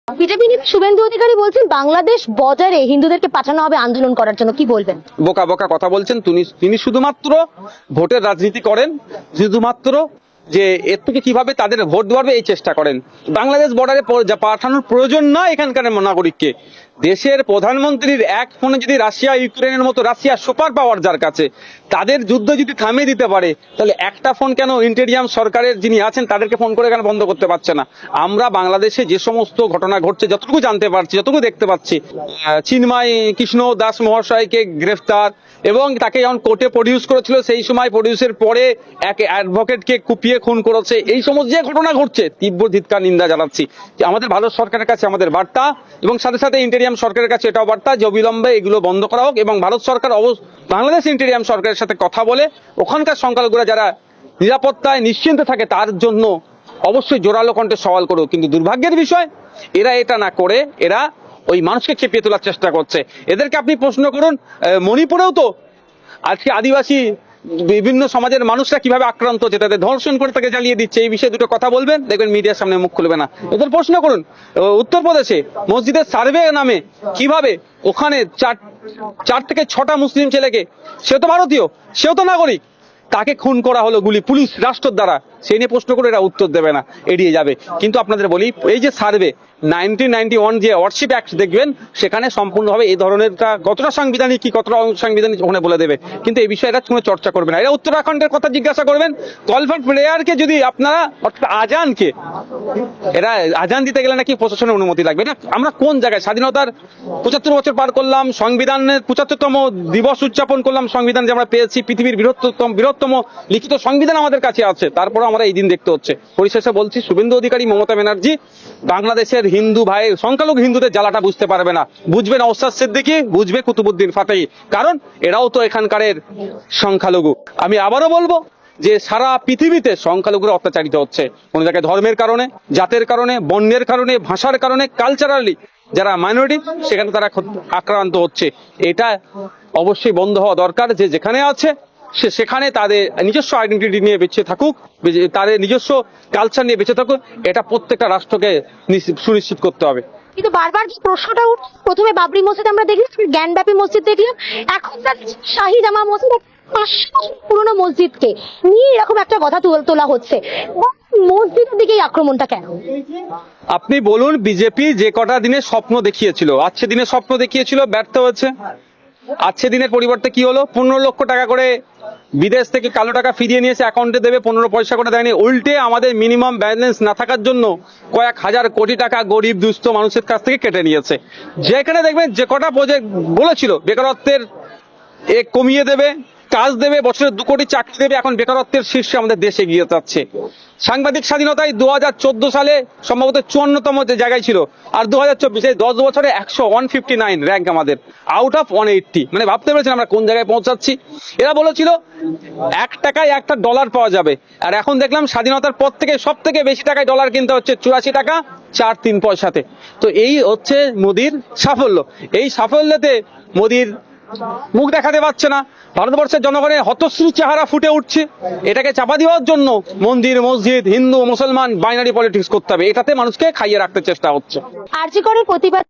BJP নেতা শুভেন্দু অধিকারী বলছেন বাংলাদেশ বর্ডারে হিন্দুদেরকে পাঠানো হবে আন্দোলন করার জন্য, কি বলবেন? বোকা বোকা কথা বলছেন। তিনি শুধুমাত্র ভোটের রাজনীতি করেন, শুধুমাত্র যে এর থেকে কিভাবে তাদের ভোট দেওয়াবে এই চেষ্টা করেন। বাংলাদেশ বর্ডারে পাঠানোর প্রয়োজন না এখানকার নাগরিককে। দেশের প্রধানমন্ত্রীর এক ফোনে যদি রাশিয়া ইউক্রেনের মতো, রাশিয়া সুপার পাওয়ার যার কাছে, তাদের যুদ্ধ যদি থামিয়ে দিতে পারে, তাহলে একটা ফোন কেন ইন্টেরিয়াম সরকারের যিনি আছেন তাদেরকে ফোন করে কেন বন্ধ করতে পারছে না? আমরা বাংলাদেশে যে সমস্ত ঘটনা ঘটছে, যতটুকু জানতে পারছি, যতটুকু দেখতে পাচ্ছি, চিন্ময় কৃষ্ণ দাস মহাশয়কে গ্রেফতার এবং তাকে যখন কোর্টে প্রডিউস করেছিল সেই সময় প্রডিউসের পরে এক অ্যাডভোকেটকে কুপিয়ে খুন করেছে, এই সমস্ত যে ঘটনা ঘটছে তীব্র ধিক্কার নিন্দা জানাচ্ছি। আমাদের ভারত সরকারের কাছে আমাদের বার্তা, এবং সাথে সাথে ইন্টেরিয়াম সরকারের কাছে এটাও বার্তা যে অবিলম্বে এগুলো বন্ধ করা হোক, এবং ভারত সরকার বাংলাদেশ ইন্টেরিয়াম সরকারের সাথে কথা বলে ওখানকার সংখ্যালঘুরা যারা নিরাপত্তায় নিশ্চিন্তে থাকে তার জন্য অবশ্যই জোরালো কণ্ঠে সওয়াল করুক। কিন্তু দুর্ভাগ্যের বিষয়, এরা এটা না করে এরা ওই মানুষকে খেপিয়ে তোলার চেষ্টা করছে। এদেরকে আপনি প্রশ্ন করুন, মণিপুরেও তো আজকে আদিবাসী বিভিন্ন সমাজের মানুষরা কিভাবে আক্রান্ত হচ্ছে, তাদের ধর্ষণ করে তাকে জ্বালিয়ে দিচ্ছে, এই বিষয়ে দুটো কথা বলবেন, দেখবেন মিডিয়ার সামনে মুখ খুলবে না। এদের প্রশ্ন করুন, উত্তরপ্রদেশে মসজিদের সার্ভে নামে কিভাবে ওখানে 4 থেকে 6টা মুসলিম ছেলেকে, সে তো ভারতীয়, সেও তো নাগরিক, তাকে খুন করা হলো পুলিশ রাষ্ট্রের দ্বারা। সেই নিয়ে প্রশ্ন করে এরা উত্তর দেবে না, এড়িয়ে যাবে। কিন্তু আপনাদের বলি, এই যে সার্ভে 1991 যে ওয়ারশিপ অ্যাক্ট দেখবেন, সেখানে সম্পূর্ণভাবে এই ধরনের কতটা সাংবিধানিক কি কতটা অসাংবিধানিক ওখানে বলে দেবে। কিন্তু এই বিষয়ে এরা কোনো চর্চা করবে না। এরা উত্তরাখণ্ডের কথা জিজ্ঞাসা করবেন, কল ফর প্রেয়ারকে যদি আপনারা, অর্থাৎ আজানকে, এরা আজান দিতে গেলে নাকি প্রশাসনের অনুমতি লাগবে না। আমরা কোন জায়গায় স্বাধীনতার 75 বছর পার করলাম, সংবিধানের 75তম দিবস উদযাপন করলাম, সংবিধান যে আমরা পেয়েছি, পৃথিবীর বৃহত্তম লিখিত সংবিধান আমাদের কাছে আছে, তারপরে আমরা এই দিন দেখতে হচ্ছে। পরিশেষে বলছি, শুভেন্দু অধিকারী, মমতা ব্যানার্জি বাংলাদেশের হিন্দু ভাই, সংখ্যালঘু হিন্দুদের জ্বালাটা বুঝতে পারবে না। বুঝবে নওশাদ সিদ্দিকী, বুঝবে কুতুবুদ্দিন ফাতেহি, কারণ এরাও তো এখানকারের সংখ্যালঘু। আমি আবারও বলবো যে সারা পৃথিবীতে সংখ্যালঘুরা অত্যাচারিত হচ্ছে, কোন জায়গায় ধর্মের কারণে, জাতের কারণে, বর্ণের কারণে, ভাষার কারণে, কালচারালি যারা মাইনরিটি সেখানে তারা আক্রান্ত হচ্ছে। এটা অবশ্যই বন্ধ হওয়া দরকার। যে যেখানে আছে সেখানে তাদের নিজস্ব আইডেন্টিটি নিয়ে বেঁচে থাকুক, তাদের নিজস্ব কালচার নিয়ে বেঁচে থাকুক, এটা প্রত্যেকটা রাষ্ট্রকে সুনিশ্চিত করতে হবে। কিন্তু বারবার যে প্রশ্নটা উঠছে, প্রথমে বাবরি মসজিদ আমরা দেখলাম, জ্ঞানব্যাপী মসজিদ দেখলাম, এখন শাহী জামা মসজিদ, 500 বছর পুরনো মসজিদকে নিয়ে এরকম একটা কথা তোলা হচ্ছে। মসজিদের দিকেই আক্রমণটা কেন? আপনি বলুন, বিজেপি যে কটা দিনে স্বপ্ন দেখিয়েছিল, আজকে দিনে স্বপ্ন দেখিয়েছিল, ব্যর্থ হয়েছে। আজকে দিনের পরিবর্তে কি হলো? 15 লক্ষ টাকা করে বিদেশ থেকে কালো টাকা ফিরিয়ে নিয়েছে, অ্যাকাউন্টে দেবে, 15 পয়সা করে দেয়নি। উল্টে আমাদের মিনিমাম ব্যালেন্স না থাকার জন্য কয়েক হাজার কোটি টাকা গরিব দুস্থ মানুষের কাছ থেকে কেটে নিয়েছে। যেখানে দেখবেন যে কটা প্রজেক্ট বলেছিল বেকারত্বের কমিয়ে দেবে, কাজ দেবে, বছরে 2 কোটি চাকরি দেবে, এখন বেকারত্বের শীর্ষে আমাদের দেশ এগিয়ে যাচ্ছে। সাংবাদিক স্বাধীনতায় 2014 সালে সম্ভবত 54তম জায়গায় ছিল, আর 2024 10 বছরে 159 র্যাঙ্ক আমাদের, আউট অফ 180। মানে ভাবতে পেরেছেন আমরা কোন জায়গায় পৌঁছাচ্ছি? এরা বলেছিল 1 টাকায় একটা ডলার পাওয়া যাবে, আর এখন দেখলাম স্বাধীনতার পর থেকে সব থেকে বেশি টাকায় ডলার কিনতে হচ্ছে 84 টাকা 4-3 পয়সাতে। তো এই হচ্ছে মোদির সাফল্য। এই সাফল্যতে মোদির মুখ দেখাতে পারছে না, ভারতবর্ষের জনগণের হতশ্রী চেহারা ফুটে উঠছে। এটাকে চাপা দেওয়ার জন্য মন্দির মসজিদ, হিন্দু মুসলমান বাইনারি পলিটিক্স করতে হবে, এটাতে মানুষকে খাইয়ে রাখতে চেষ্টা হচ্ছে। আরজি করের প্রতিবাদ